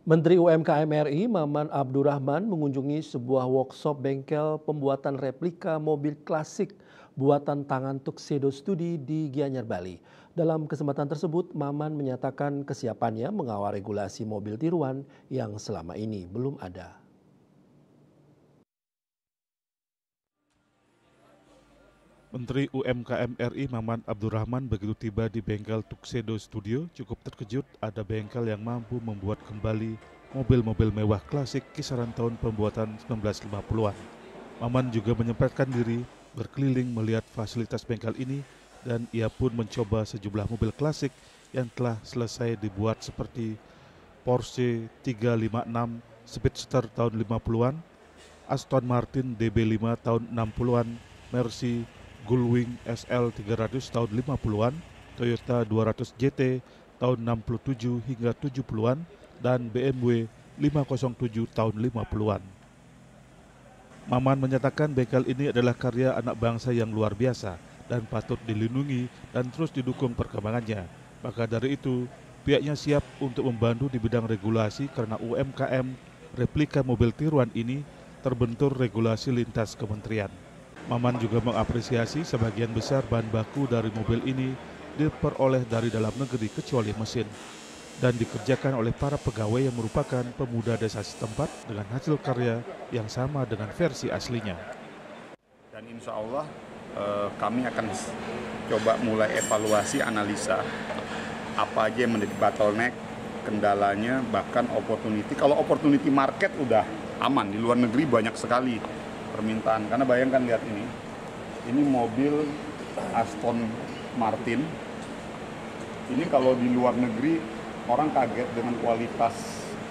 Menteri UMKM RI Maman Abdurrahman mengunjungi sebuah workshop bengkel pembuatan replika mobil klasik buatan tangan Tuxedo Studi di Gianyar, Bali. Dalam kesempatan tersebut, Maman menyatakan kesiapannya mengawal regulasi mobil tiruan yang selama ini belum ada. Menteri UMKM RI Maman Abdurrahman begitu tiba di bengkel Tuxedo Studio cukup terkejut ada bengkel yang mampu membuat kembali mobil-mobil mewah klasik kisaran tahun pembuatan 1950-an. Maman juga menyempatkan diri berkeliling melihat fasilitas bengkel ini dan ia pun mencoba sejumlah mobil klasik yang telah selesai dibuat seperti Porsche 356 Speedster tahun 50-an, Aston Martin DB5 tahun 60-an, Mercy Gullwing SL 300 tahun 50-an, Toyota 200 GT tahun 67 hingga 70-an, dan BMW 507 tahun 50-an. Maman menyatakan bengkel ini adalah karya anak bangsa yang luar biasa dan patut dilindungi dan terus didukung perkembangannya. Maka dari itu, pihaknya siap untuk membantu di bidang regulasi karena UMKM replika mobil tiruan ini terbentur regulasi lintas kementerian. Maman juga mengapresiasi sebagian besar bahan baku dari mobil ini diperoleh dari dalam negeri kecuali mesin dan dikerjakan oleh para pegawai yang merupakan pemuda desa setempat dengan hasil karya yang sama dengan versi aslinya. Dan insya Allah kami akan coba mulai evaluasi analisa apa aja yang menjadi bottleneck, kendalanya, bahkan opportunity. Kalau opportunity market udah aman, di luar negeri banyak sekali permintaan. Karena bayangkan lihat ini mobil Aston Martin. Ini kalau di luar negeri orang kaget dengan kualitas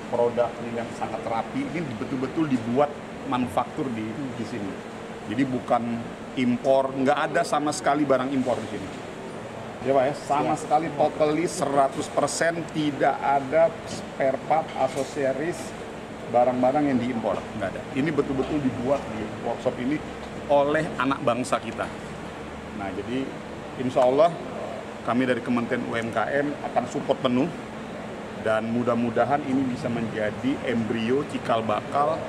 produknya yang sangat rapi. Ini betul-betul dibuat manufaktur di sini. Jadi bukan impor, nggak ada sama sekali barang impor di sini. Ya Pak ya, sama sekali totally 100% tidak ada spare part, aksesoris, barang-barang yang diimpor, nggak ada. Ini betul-betul dibuat di workshop ini oleh anak bangsa kita. Nah, jadi insya Allah kami dari Kementerian UMKM akan support penuh dan mudah-mudahan ini bisa menjadi embrio cikal bakal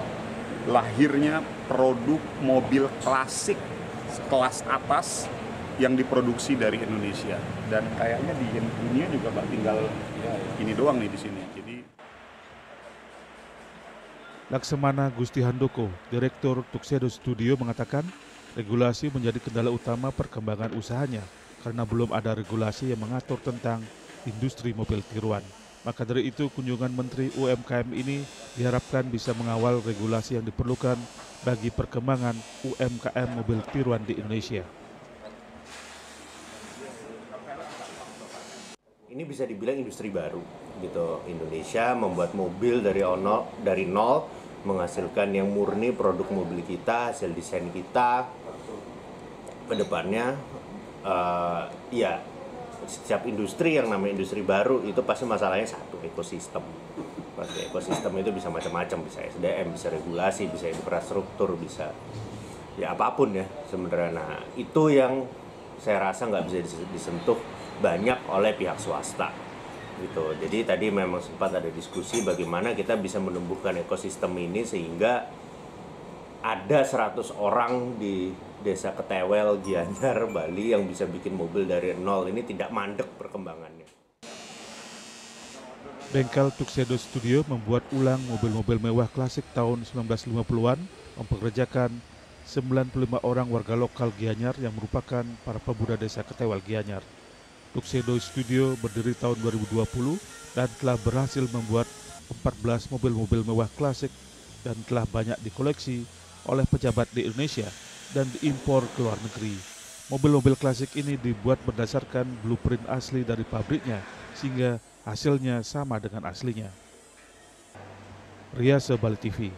lahirnya produk mobil klasik kelas atas yang diproduksi dari Indonesia. Dan kayaknya di dunia juga tinggal ini doang nih di sini. Jadi Laksamana Gusti Handoko, Direktur Tuxedo Studio mengatakan regulasi menjadi kendala utama perkembangan usahanya karena belum ada regulasi yang mengatur tentang industri mobil tiruan. Maka dari itu kunjungan Menteri UMKM ini diharapkan bisa mengawal regulasi yang diperlukan bagi perkembangan UMKM mobil tiruan di Indonesia. Ini bisa dibilang industri baru gitu. Indonesia membuat mobil dari nol, menghasilkan yang murni produk mobil kita, hasil desain kita. Kedepannya ya setiap industri yang namanya industri baru itu pasti masalahnya satu, ekosistem. Pasti ekosistem itu bisa macam-macam, bisa SDM, bisa regulasi, bisa infrastruktur, bisa ya apapun ya sebenarnya. Nah, itu yang saya rasa nggak bisa disentuh banyak oleh pihak swasta gitu. Jadi tadi memang sempat ada diskusi bagaimana kita bisa menumbuhkan ekosistem ini sehingga ada 100 orang di Desa Ketewel, Gianyar, Bali yang bisa bikin mobil dari nol. Ini tidak mandek perkembangannya. Bengkel Tuxedo Studio membuat ulang mobil-mobil mewah klasik tahun 1950-an, mempekerjakan 95 orang warga lokal Gianyar yang merupakan para pemuda desa Ketewel, Gianyar. Tuxedo Studio berdiri tahun 2020 dan telah berhasil membuat 14 mobil-mobil mewah klasik dan telah banyak dikoleksi oleh pejabat di Indonesia dan diimpor ke luar negeri. Mobil-mobil klasik ini dibuat berdasarkan blueprint asli dari pabriknya sehingga hasilnya sama dengan aslinya. Riase Bali TV.